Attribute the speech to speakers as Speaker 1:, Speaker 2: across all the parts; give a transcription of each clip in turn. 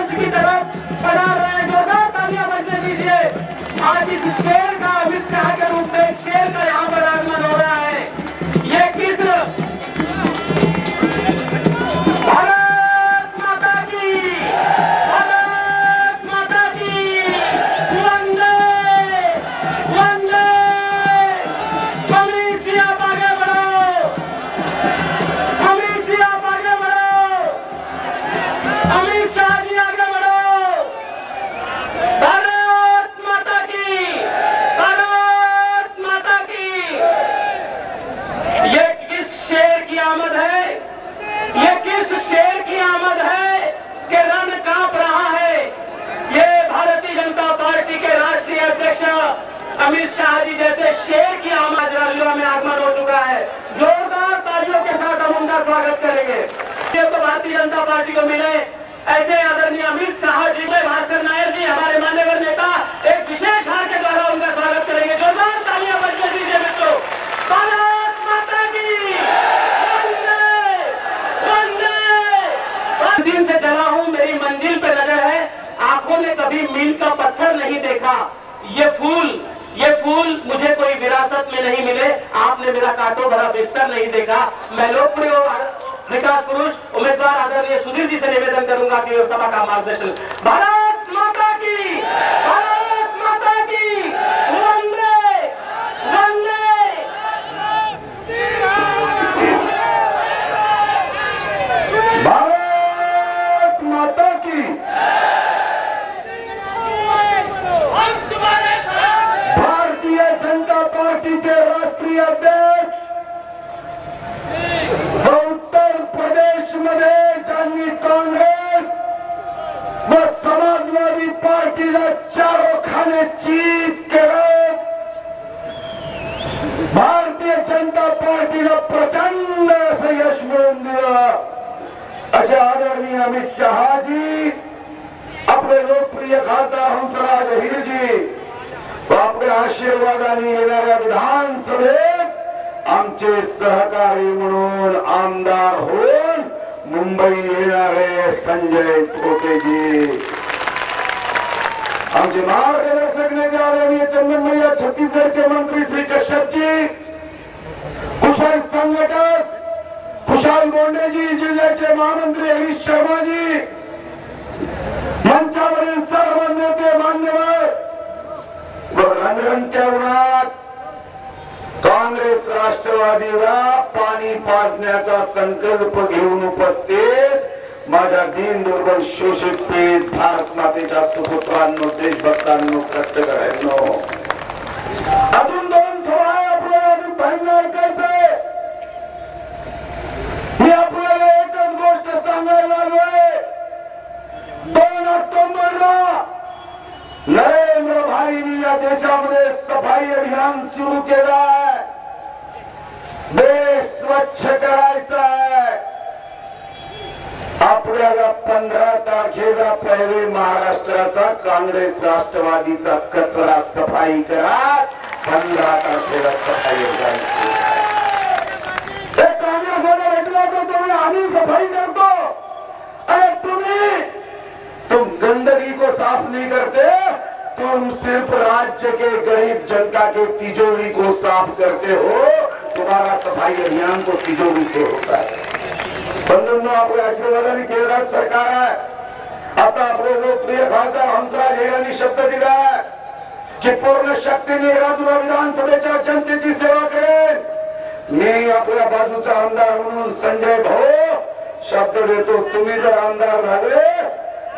Speaker 1: मंच की तरफ पधार रहे हैं। जोरदार तालियां बजने दीजिए। आज इस शेर का अमित शाह के रूप में शेर का यहाँ पर आगमन हो रहा है। ये किस भारत माता की, भारत माता की वंदे वंदे। अमित जी आप आगे बढ़ो, अमित जी आप आगे बढ़ो, अमित शाह जी आगे बढ़ो। भारत माता की, भारत माता की। ये किस शेर की आमद है, ये किस शेर की आमद है कि रण कांप रहा है। ये भारतीय जनता पार्टी के राष्ट्रीय अध्यक्ष अमित शाह जी जैसे शेर की आमद राजूला में आगमन हो चुका है। जोरदार तालियों के साथ हम उनका स्वागत करेंगे। ये तो भारतीय जनता पार्टी को मिले ऐसे आदरणीय अमित शाह जी के भास्कर नायर जी हमारे मान्यवर नेता एक विशेष हार के द्वारा उनका स्वागत करेंगे। जोरदार तालियां बजने दीजिए मित्रों। भारत माता की वंदे वंदे। दिन से चला हूं, मेरी मंजिल पे नजर है, आंखों ने कभी मील का पत्थर नहीं देखा। ये फूल मुझे कोई विरासत में नहीं मिले, आपने मेरा कांटों भरा बिस्तर नहीं देखा। मैं लोकप्रिय विकास पुरुष उम्मीदवार आदरणीय सुधीर जी से निवेदन करूंगा कि सभा का मार्गदर्शन। भारत माता की, भारत माता की वंदे वंदे।
Speaker 2: भारत माता की, भारतीय जनता पार्टीचे राष्ट्रीय अध्यक्ष उत्तर प्रदेश मध्ये ज्यांनी काँग्रेस व समाजवादी पार्टीला चारोखाने चीत केलं, भारतीय जनता पार्टीला प्रचंड असं यश मिळवून दिलं असे आदरणीय अमित शहाजी, आपले लोकप्रिय खासदार हंसराज अहिरजी आपल्या आशीर्वादाने येणाऱ्या विधानसभेत आमचे सहकारी म्हणून आमदार होऊन मुंबई येणारे संजय थोटेजी, आमचे मार्गदर्शक नेते आदरणीय चंदनमैया छत्तीसगडचे मंत्री श्री कश्यपजी, कुशल संघटक खुशाल बोंडेजी, जिल्ह्याचे महामंत्री हरीश शर्माजी, मंचावरील सर्व नेते मान्यवर व रणरणत्या उन्हात काँग्रेस राष्ट्रवादीला पाणी पाजण्याचा संकल्प घेऊन उपस्थित माझ्या दीन दुर्बल शोषित पीडित भारत मातेच्या सुपुत्रांनो, देशभक्तांनो, कष्टकऱ्यांनो, अजून 2 सभा आपल्याला अजून भांडण ऐकायचंय। मी आपल्याला एकच गोष्ट सांगायला आलोय, 2 ऑक्टोबरला नरेंद्र भाईंनी या देशामध्ये सफाई अभियान सुरू केलं आहे, देश स्वच्छ करायचा आहे। आपल्याला 15 तारखेला पहिले महाराष्ट्राचा काँग्रेस राष्ट्रवादीचा कचरा सफाई करा, 15 तारखेला सफाई अभियान काँग्रेसवाला भेटला तो तुम्ही आम्ही सफाई करतो, अरे तुम गंदगी को साफ नहीं करते, तुम सिर्फ राज्य के गरीब जनता के तिजोरी को साफ करते हो। तुम्हारा सफाई अभियान तो तिजोरी से होता है। बंधूंनो, आपल्या आशीर्वादाने केंद्रात सरकार आहे। आता आपले लोकप्रिय खासदार हंसराज यांनी शब्द दिला की पूर्ण शक्तीने राजूला विधानसभेच्या जनतेची सेवा करेन। मी आपल्या बाजूचा आमदार म्हणून संजय भाऊ शब्द देतो, तुम्ही जर आमदार झाले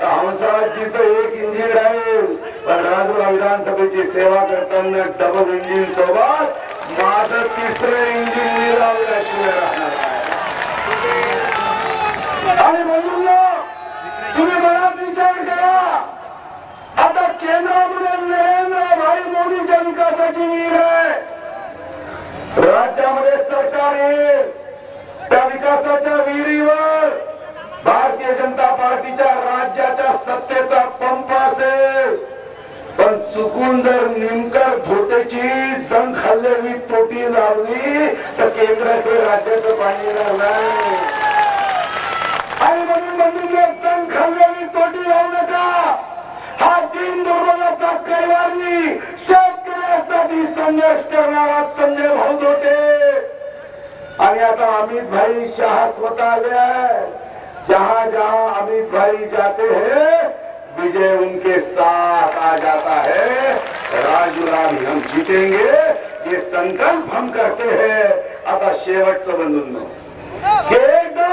Speaker 2: हंसराजजीचं एक इंजिन राहील, पण राजूला विधानसभेची सेवा करताना डबल इंजिन सोबत माझं 3रं इंजिन मी लावल्याशिवाय राहणार आहे। आणि बंधूंनो, तुम्ही मनात विचार करा, आता केंद्रामध्ये नरेंद्र भाई मोदींच्या विकासाची नीर आहे, राज्यामध्ये सरकार येईल, त्या विकासाच्या विहिरीवर भारतीय जनता पार्टीच्या राज्याच्या सत्तेचा पंप असेल, पण चुकून जर निमकर धोटेची जंग खाल्लेली तोटी लावली तर केंद्राचं राज्याचं पाणी येणार नाही। आणि म्हणून जंग खाल्लेली तोटी लावण्यात संघर्ष करणारा संजय भाऊ धोटे आणि आता अमित भाई शाह स्वतः गया। जहां जहां अमित भाई जाते हैं विजय उनके साथ आ जाता है। राजूराम हम जीतेंगे ये संकल्प हम करते हैं। आता शेवटचं बंधूंनो एकदा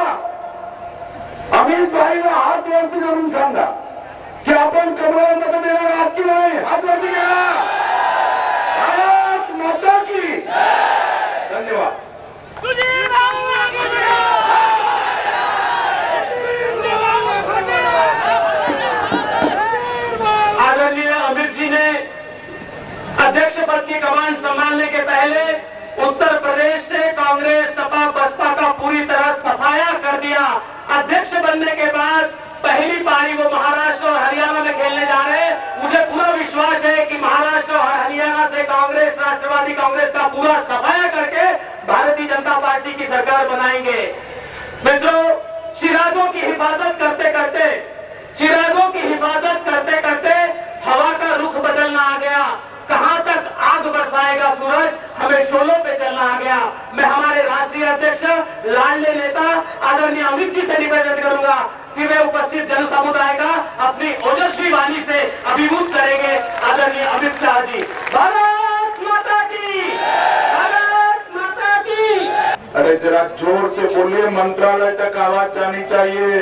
Speaker 2: अमित भाईला हात वरती करून सांगा की आपण कमळाला मत देणार आहात की नाही। हात वरती घ्या। भारत माता की धन्यवाद।
Speaker 1: आदरणीय अमित जी ने अध्यक्ष पद की कमान संभालने के पहले उत्तर प्रदेश से कांग्रेस सपा बसपा का पूरी तरह सफाया कर दिया। अध्यक्ष बनने के बाद पहली पारी वो महाराष्ट्र और हरियाणा में खेलने जा रहे हैं। मुझे पूरा विश्वास है कि महाराष्ट्र और हरियाणा से कांग्रेस राष्ट्रवादी कांग्रेस का पूरा सफाया करके भारतीय जनता पार्टी की सरकार बनाएंगे। मित्रों, चिरागों की हिफाजत करते करते हवा का रुख बदलना आ गया। कहां तक आग बरसाएगा सूरज, हमें शोलों पे चलना आ गया। मैं हमारे राष्ट्रीय अध्यक्ष लाडले नेता आदरणीय अमित जी से निवेदन करूंगा कि वे उपस्थित जन समुदाय का अपनी ओजस्वी वाणी से अभिभूत करेंगे। आदरणीय अमित शाह जी। भारत माता की, भारत माता की।
Speaker 2: अरे जरा जोर से बोलिए, मंत्रालय तक आवाज जानी चाहिए।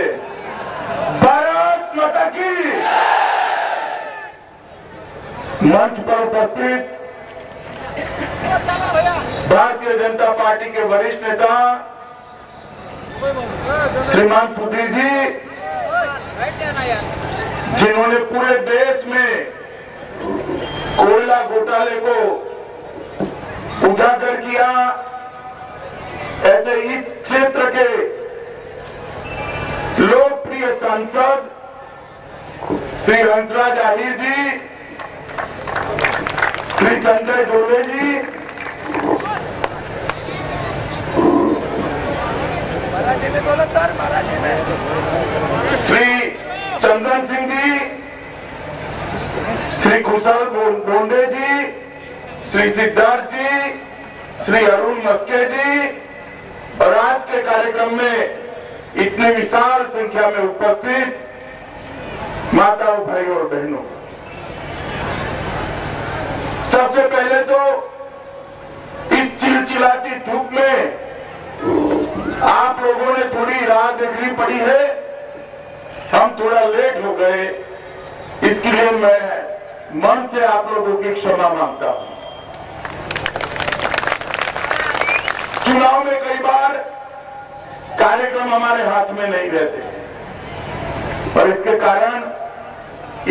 Speaker 2: भारत माता की। मंच पर उपस्थित भारतीय जनता पार्टी के वरिष्ठ नेता श्रीमान सुधीर जी, जिन्होंने पूरे देश में कोयला घोटाले को उजागर किया, ऐसे इस क्षेत्र के लोकप्रिय सांसद श्री हंसराज आहिर जी, श्री संजय डोले जी, श्री चंदन सिंह जी, श्री कुशल बोंडे जी, श्री सिद्धार्थ जी, श्री अरुण मस्के जी और आज के कार्यक्रम में इतनी विशाल संख्या में उपस्थित माताओं, भाइयों और बहनों, सबसे पहले तो इस चिलचिलाती धूप में आप लोगों ने थोड़ी राह देखनी पड़ी है। हम थोड़ा लेट हो गए, इसके लिए मैं मन से आप लोगों की क्षमा मांगता हूं। चुनाव में कई बार कार्यक्रम हमारे हाथ में नहीं रहते और इसके कारण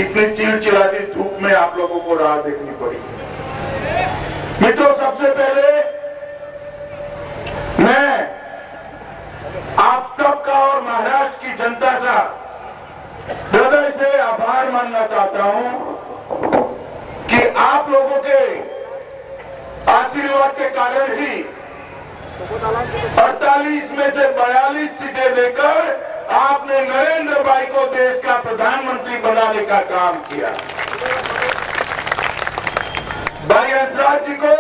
Speaker 2: इतनी चिलचिलाती धूप में आप लोगों को राह देखनी पड़ी। मित्रों, सबसे पहले मैं आप सबका और महाराष्ट्र की जनता का हृदय से आभार मानना चाहता हूं कि आप लोगों के आशीर्वाद के कारण ही 48 में से 42 सीटें लेकर आपने नरेंद्र भाई को देश का प्रधानमंत्री बनाने का काम किया। भाई हंसराज जी को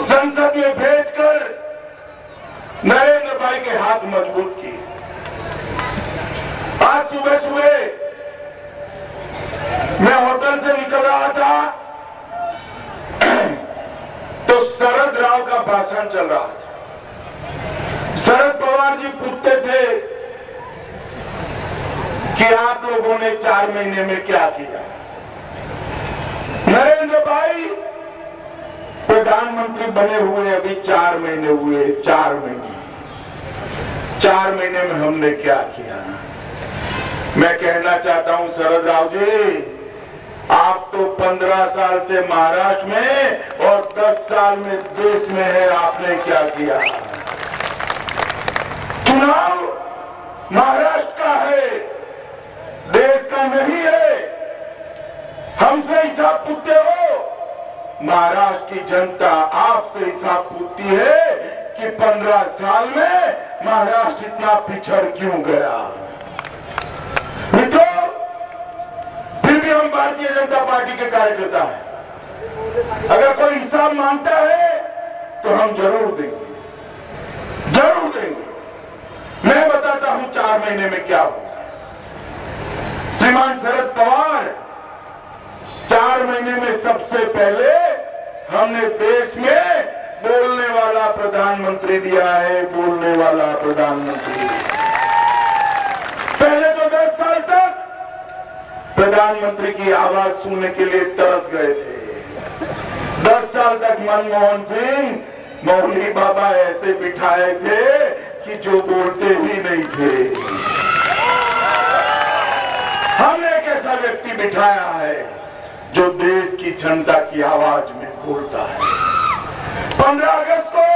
Speaker 2: संसद में भेजकर नरेंद्र भाई के हाथ मजबूत किए। आज सुबह सुबह मैं होटल से निकल रहा था तो शरद राव का भाषण चल रहा था। शरद पवार जी पूछते थे कि आप लोगों ने 4 महीने में क्या किया। नरेंद्र भाई प्रधानमंत्री बने हुए अभी 4 महीने हुए। 4 महीने में हमने क्या किया। मैं कहना चाहता हूं शरद राव जी, आप तो 15 साल से महाराष्ट्र में और 10 साल में देश में है, आपने क्या किया। चुनाव महाराष्ट्र का है, देश का नहीं है। हमसे हिसाब पूछते हो, महाराष्ट्र की जनता आपसे हिसाब पूछती है कि 15 साल में महाराष्ट्र इतना पिछड़ क्यों गया। मित्रों, फिर भी हम भारतीय जनता पार्टी के कार्यकर्ता हैं। अगर कोई हिसाब मांगता है तो हम जरूर देंगे, जरूर देंगे। मैं बताता हूं 4 महीने में क्या हुआ। श्रीमान शरद पवार 4 महीने में सबसे पहले हमने देश में बोलने वाला प्रधानमंत्री दिया है, बोलने वाला प्रधानमंत्री। पहले तो 10 साल तक प्रधानमंत्री की आवाज सुनने के लिए तरस गए थे। 10 साल तक मनमोहन सिंह, मौली बाबा ऐसे बिठाए थे कि जो बोलते ही नहीं थे। हमने एक ऐसा व्यक्ति बिठाया है जो देश की जनता की आवाज में बोलता है। 15 अगस्त को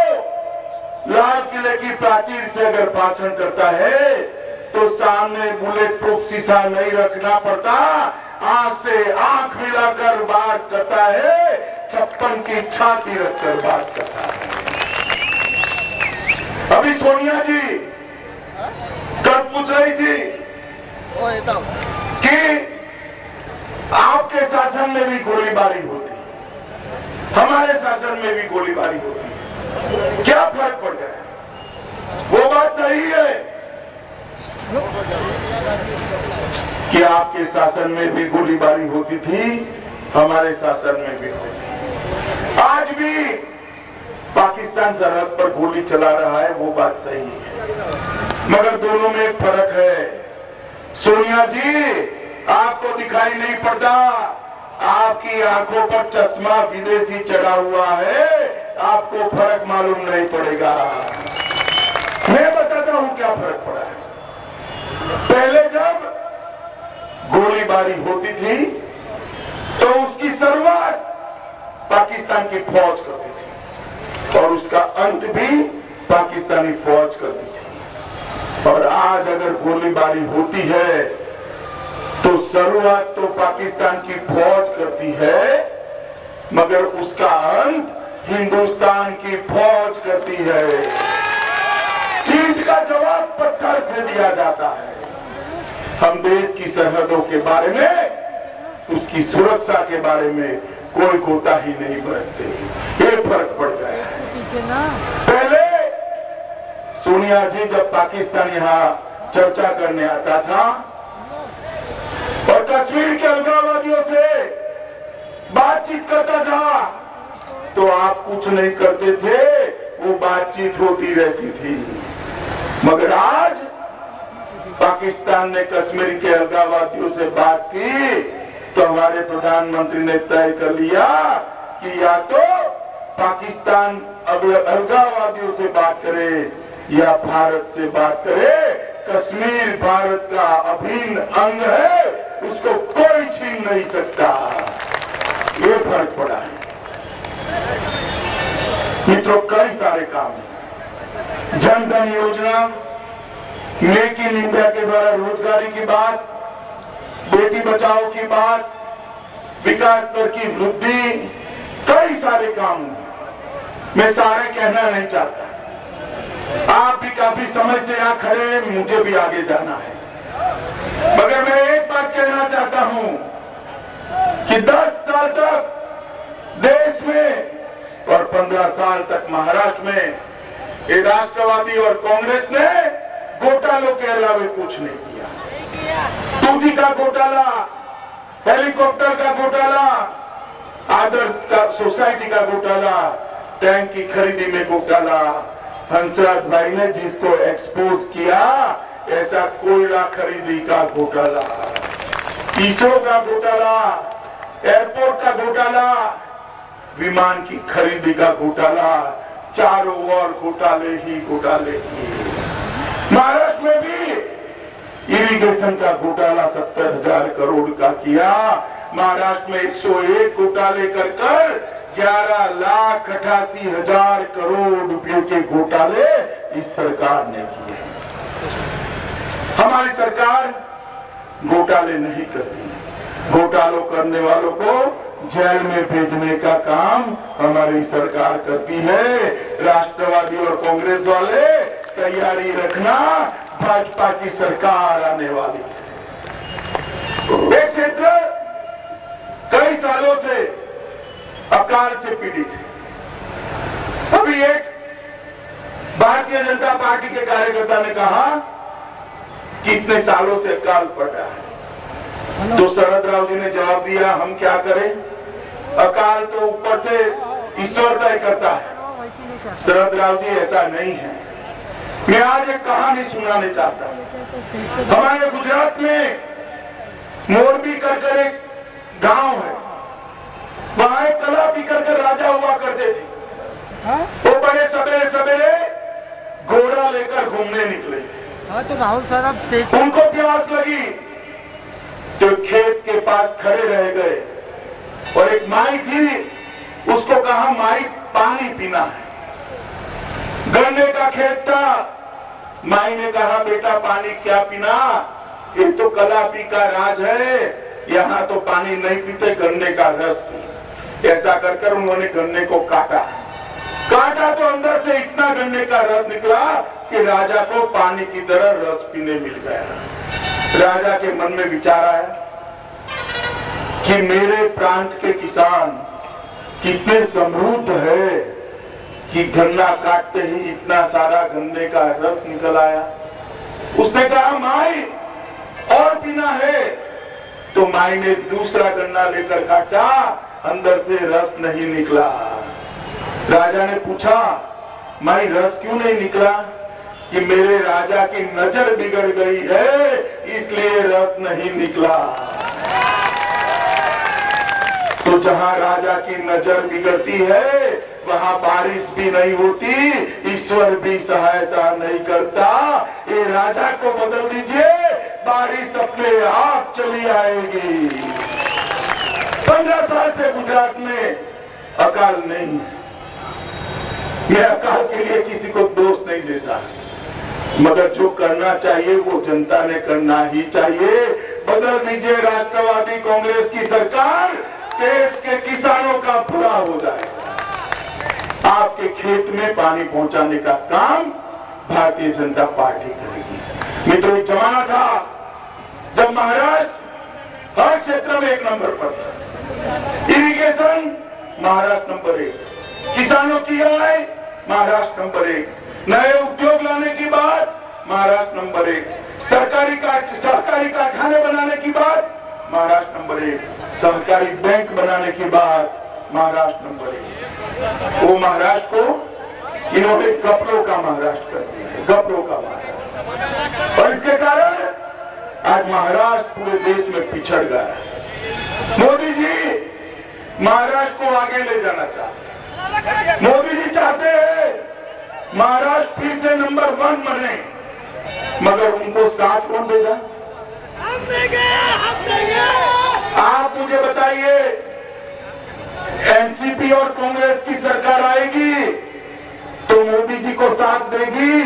Speaker 2: लाल किले की प्राचीर से अगर भाषण करता है तो सामने बुलेट प्रूफ शीशा नहीं रखना पड़ता, आंख से आंख मिलाकर बात करता है, 56 की छाती रखकर बात करता है। अभी सोनिया जी कल पूछ रही थी कि आपके शासन में भी गोलीबारी होती, हमारे शासन में भी गोलीबारी होती, क्या फर्क पड़ गया? वो बात सही है कि आपके शासन में भी गोलीबारी होती थी, हमारे शासन में भी होती। आज भी पाकिस्तान सरहद पर गोली चला रहा है, वो बात सही है, मगर दोनों में एक फर्क है। सोनिया जी, आपको दिखाई नहीं पड़ता, आपकी आंखों पर चश्मा विदेशी चढ़ा हुआ है, आपको फर्क मालूम नहीं पड़ेगा। मैं बताता हूं क्या फर्क पड़ा है। पहले जब गोलीबारी होती थी तो उसकी शुरुआत पाकिस्तान की फौज करती थी और उसका अंत भी पाकिस्तानी फौज करती थी। और आज अगर गोलीबारी होती है तो शुरुआत तो पाकिस्तान की फौज करती है, मगर उसका अंत हिंदुस्तान की फौज करती है। ईंट का जवाब पत्थर से दिया जाता है। हम देश की सरहदों के बारे में, उसकी सुरक्षा के बारे में कोई कोताही नहीं बरतते। ये फर्क पड़ गया है। पहले सोनिया जी जब पाकिस्तान यहाँ चर्चा करने आता था और कश्मीर के अलगाववादियों से बातचीत करता था तो आप कुछ नहीं करते थे, वो बातचीत होती रहती थी। मगर आज पाकिस्तान ने कश्मीर के अलगाववादियों से बात की तो हमारे प्रधानमंत्री ने तय कर लिया कि या तो पाकिस्तान अलगाववादियों से बात करे या भारत से बात करे। कश्मीर भारत का अभिन्न अंग है, उसको कोई छीन नहीं सकता। ये फर्क पड़ा है मित्रों। कई सारे काम हैं, जन धन योजना, मेक इन इंडिया के द्वारा रोजगारी की बात, बेटी बचाओ की बात, विकास दर की वृद्धि, कई सारे काम हैं। मैं सारे कहना नहीं चाहता, आप भी काफी समय से यहां खड़े हैं, मुझे भी आगे जाना है। मगर मैं एक बात कहना चाहता हूं कि 10 साल तक देश में और 15 साल तक महाराष्ट्र में ये राष्ट्रवादी और कांग्रेस ने घोटालों के अलावा कुछ नहीं किया। टूटी का घोटाला, हेलीकॉप्टर का घोटाला, आदर्श का सोसाइटी का घोटाला, टैंक की खरीदी में घोटाला, हंसराज भाई ने जिसको एक्सपोज किया, ऐसा कोयला खरीदी का घोटाला, ईसो का घोटाला, एयरपोर्ट का घोटाला, विमान की खरीदी का घोटाला, चारों ओर घोटाले ही घोटाले किए। महाराष्ट्र में भी इरिगेशन का घोटाला 70,000 करोड़ का किया। महाराष्ट्र में 101 घोटाले कर 11,88,000 करोड़ रुपए के घोटाले इस सरकार ने किए। हमारी सरकार घोटाले नहीं करती, घोटालों करने वालों को जेल में भेजने का काम हमारी सरकार करती है। राष्ट्रवादी और कांग्रेस वाले तैयारी रखना, भाजपा की सरकार आने वाली है। एक क्षेत्र कई सालों से अब अकाल से पीड़ित है। अभी एक भारतीय जनता पार्टी के कार्यकर्ता ने कहा कि इतने सालों से अकाल पड़ रहा है, तो शरद राव जी ने जवाब दिया हम क्या करें, अकाल तो ऊपर से ईश्वर तय करता है। शरद राव जी ऐसा नहीं है। मैं आज एक कहानी सुनाने चाहता हूं। हमारे गुजरात में मोरबी कर एक गांव है, वहां एक कला पीकर के राजा हुआ करते थे। वो बड़े सवेरे सवेरे घोड़ा लेकर घूमने निकले।
Speaker 3: तो राहुल सर अब स्टेज
Speaker 2: उनको प्यास लगी तो खेत के पास खड़े रह गए और एक माई थी, उसको कहा माई पानी पीना है। गन्ने का खेत था, माई ने कहा बेटा पानी क्या पीना, ये तो कलापी का राज है, यहाँ तो पानी नहीं पीते, गन्ने का रस पी। ऐसा कर उन्होंने गन्ने को काटा तो अंदर से इतना गन्ने का रस निकला कि राजा को पानी की तरह रस पीने मिल गया। राजा के मन में विचार आया कि मेरे प्रांत के किसान कितने समृद्ध है कि गन्ना काटते ही इतना सारा गन्ने का रस निकल आया। उसने कहा माई और पीना है, तो माई ने दूसरा गन्ना लेकर काटा, अंदर से रस नहीं निकला। राजा ने पूछा माई रस क्यों नहीं निकला, कि मेरे राजा की नजर बिगड़ गई है इसलिए रस नहीं निकला। तो जहां राजा की नजर बिगड़ती है वहां बारिश भी नहीं होती, ईश्वर भी सहायता नहीं करता। ये राजा को बदल दीजिए, बारिश अपने आप चली आएगी। 15 साल से गुजरात में अकाल नहीं है। मैं अकाल के लिए किसी को दोष नहीं देता, मगर जो करना चाहिए वो जनता ने करना ही चाहिए। बदल दीजिए राष्ट्रवादी कांग्रेस की सरकार, देश के किसानों का भला हो जाए। आपके खेत में पानी पहुंचाने का काम भारतीय जनता पार्टी करेगी। मित्रों, एक जमाना था जब महाराष्ट्र हर क्षेत्र में 1 नंबर पर था। इरिगेशन महाराष्ट्र नंबर 1, किसानों की आय महाराष्ट्र नंबर 1, नए उद्योग लाने की बात महाराष्ट्र नंबर 1, सरकारी कारखाने बनाने की बात महाराष्ट्र नंबर 1, सहकारी बैंक बनाने की बात महाराष्ट्र नंबर 1। वो महाराष्ट्र को इन्होंने कपड़ों का महाराष्ट्र कर दिया, कपड़ों का महाराष्ट्र। और इसके कारण आज महाराष्ट्र पूरे देश में पिछड़ गया है। मोदी जी महाराष्ट्र को आगे ले जाना चाहते हैं। मोदी जी चाहते हैं महाराष्ट्र फिर से नंबर 1 बने, मगर उनको साथ कौन देगा? हम देंगे। आप मुझे बताइए, एनसीपी और कांग्रेस की सरकार आएगी तो मोदी जी को साथ देगी?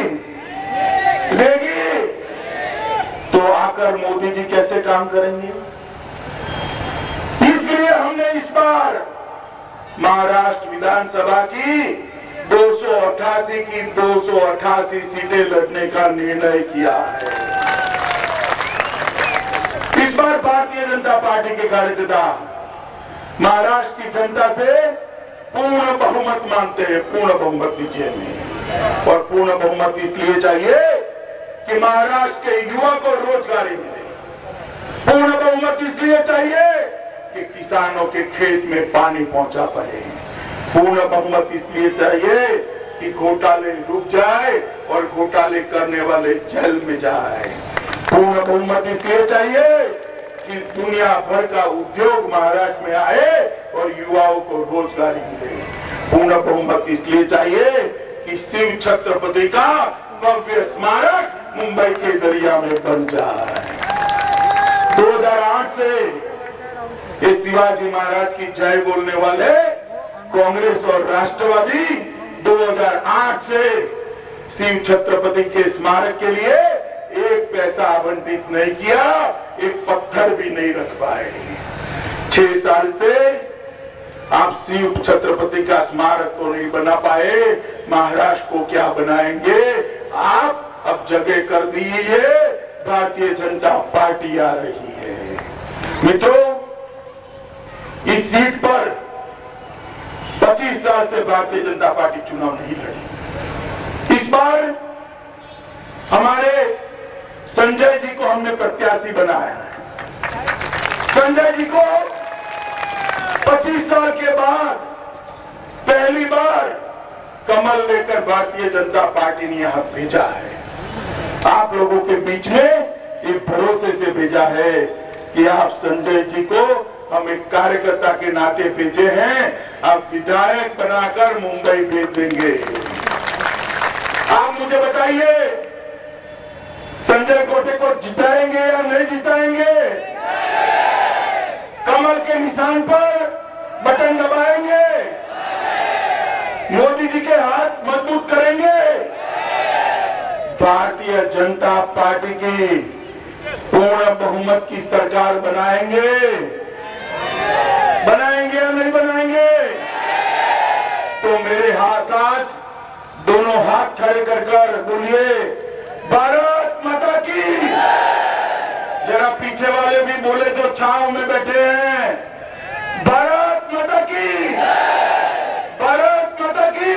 Speaker 2: तो आकर मोदी जी कैसे काम करेंगे? इसलिए हमने इस बार महाराष्ट्र विधानसभा की 288 की 288 सीटें लड़ने का निर्णय किया है। इस बार भारतीय जनता पार्टी के कार्यकर्ता महाराष्ट्र की जनता से पूर्ण बहुमत मांगते हैं। पूर्ण बहुमत दीजिए हमें, और पूर्ण बहुमत इसलिए चाहिए कि महाराष्ट्र के युवा को रोजगारी मिले। पूर्ण बहुमत इसलिए चाहिए कि किसानों के खेत में पानी पहुंचा पाए। पूर्ण बहुमत इसलिए चाहिए कि घोटाले रुक जाए और घोटाले करने वाले जेल में जाए। पूर्ण बहुमत इसलिए चाहिए कि दुनिया भर का उद्योग महाराष्ट्र में आए और युवाओं को रोजगारी मिले। पूर्ण बहुमत इसलिए चाहिए कि शिव छत्रपति का भव्य स्मारक मुंबई के दरिया में बन जाए। 2008 से ये शिवाजी महाराज की जय बोलने वाले कांग्रेस और राष्ट्रवादी 2008 से शिव छत्रपति के स्मारक के लिए 1 पैसा आवंटित नहीं किया, 1 पत्थर भी नहीं रख पाए। 6 साल से आप शिव छत्रपति का स्मारक तो नहीं बना पाए, महाराष्ट्र को क्या बनाएंगे? आप अब जगह कर दीजिए, भारतीय जनता पार्टी आ रही है। मित्रों, इस सीट पर साल से भारतीय जनता पार्टी चुनाव नहीं लड़ी। इस बार हमारे संजय जी को हमने प्रत्याशी बनाया है। संजय जी को 25 साल के बाद पहली बार कमल लेकर भारतीय जनता पार्टी ने यहां भेजा है। आप लोगों के बीच में एक भरोसे से भेजा है कि आप संजय जी को हम एक कार्यकर्ता के नाते भेजे हैं, आप विधायक बनाकर मुंबई भेज देंगे। आप मुझे बताइए, संजय गोटे को जिताएंगे या नहीं जिताएंगे? कमल के निशान पर बटन दबाएंगे? मोदी जी के हाथ मजबूत करेंगे? भारतीय जनता पार्टी की पूर्ण बहुमत की सरकार बनाएंगे? बनाएंगे या नहीं बनाएंगे? तो मेरे साथ दोनों हाथ खड़े कर बोलिए, भारत माता की। जरा पीछे वाले भी बोले जो छांव में बैठे हैं, भारत माता की, भारत माता की।